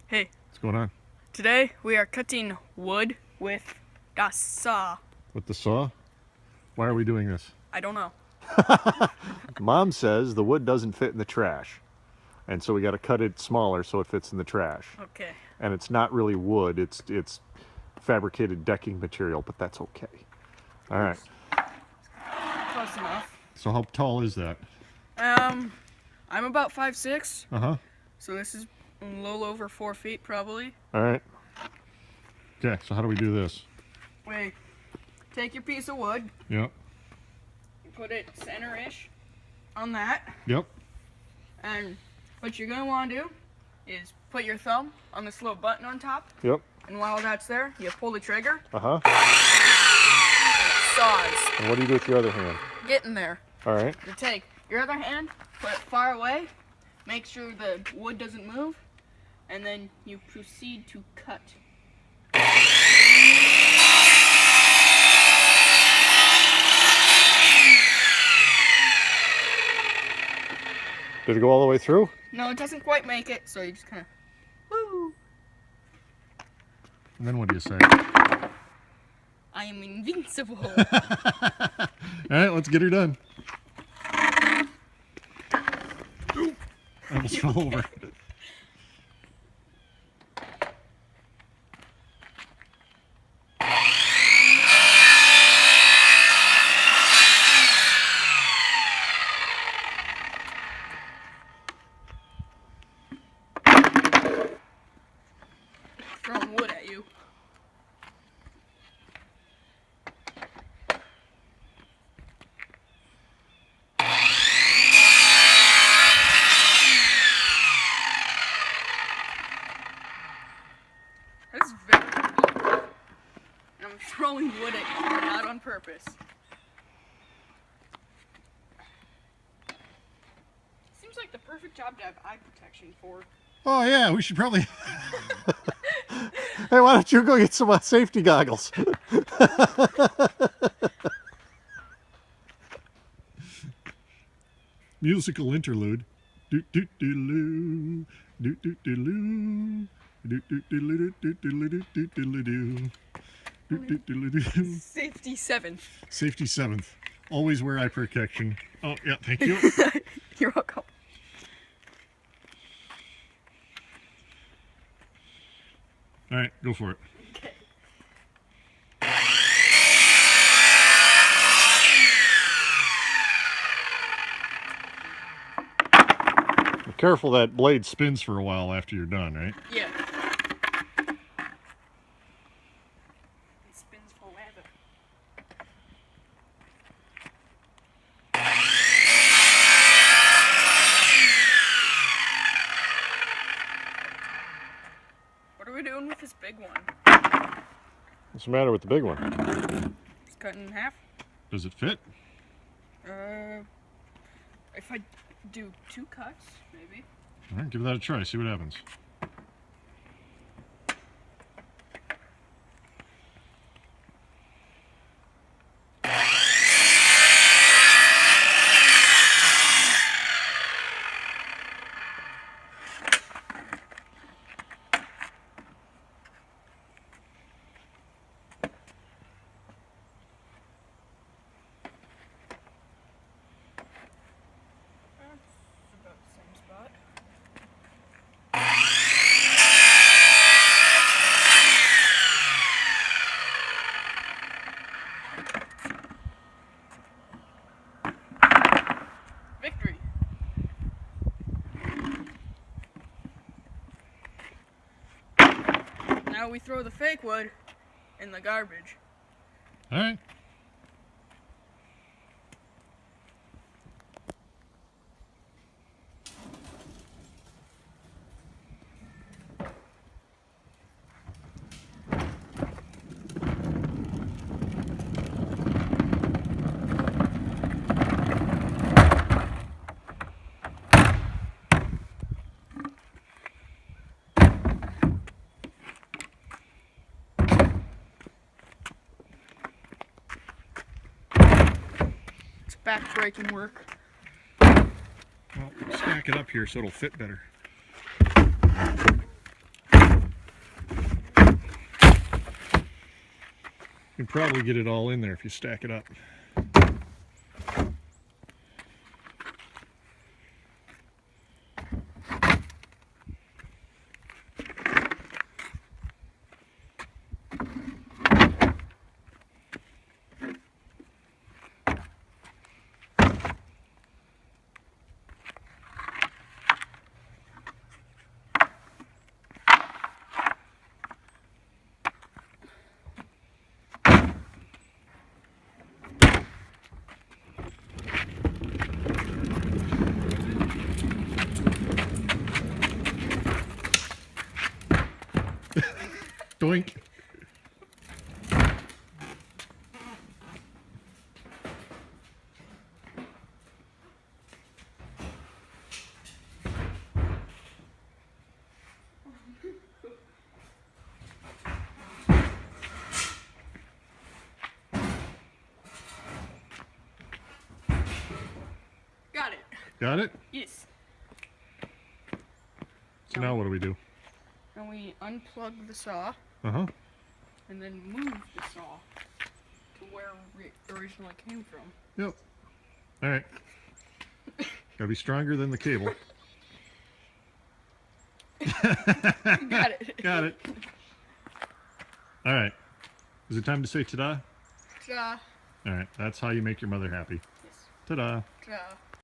Hey, What's going on? today we are cutting wood with the saw. With the saw? Why are we doing this? I don't know. Mom says the wood doesn't fit in the trash. And so we got to cut it smaller so it fits in the trash. Okay. And it's not really wood, it's fabricated decking material, but that's okay. All right. Close enough. So how tall is that? I'm about 5'6", Uh-huh. so this is a little over 4 feet probably. All right. Okay, so how do we do this? Wait, take your piece of wood, Yep. put it center-ish on that, Yep. and what you're gonna want to do is put your thumb on this little button on top, Yep. and while that's there, you pull the trigger, Uh-huh. and it saws. And what do you do with your other hand? Get in there. All right. You take your other hand, put it far away, make sure the wood doesn't move, and then you proceed to cut. Did it go all the way through? No, it doesn't quite make it, so you just kind of, woo! And then what do you say? I am invincible. All right, let's get her done. Ooh, I almost fell over. Throwing wood at you. That's very cool. And I'm throwing wood at you, not on purpose. Seems like the perfect job to have eye protection for. Oh yeah, we should probably. Hey, why don't you go get some safety goggles? Musical interlude. Do do do loo. Do do do loo. Do do do loo. Do do do do do do do. Do do do do. Safety 7th. Safety 7th. Always wear eye protection. Oh yeah, thank you. You're welcome. All right, go for it. Okay. Be careful that blade spins for a while after you're done, right? Yeah. It spins forever. What are we doing with this big one? What's the matter with the big one? It's cut in half. Does it fit? If I do 2 cuts, maybe. All right, give that a try. See what happens. That's about the same spot. Victory. Now we throw the fake wood in the garbage. All right. It's back-breaking work. Well, stack it up here so it'll fit better. can probably get it all in there if you stack it up. Doink. Got it. Got it? Yes. So now what do we do? And we unplug the saw Uh-huh. and then move the saw to where it originally came from. Yep. All right. Gotta be stronger than the cable. Got it. Got it. All right. Is it time to say ta-da? Ta-da. All right. That's how you make your mother happy. Yes. Ta-da. Ta-da.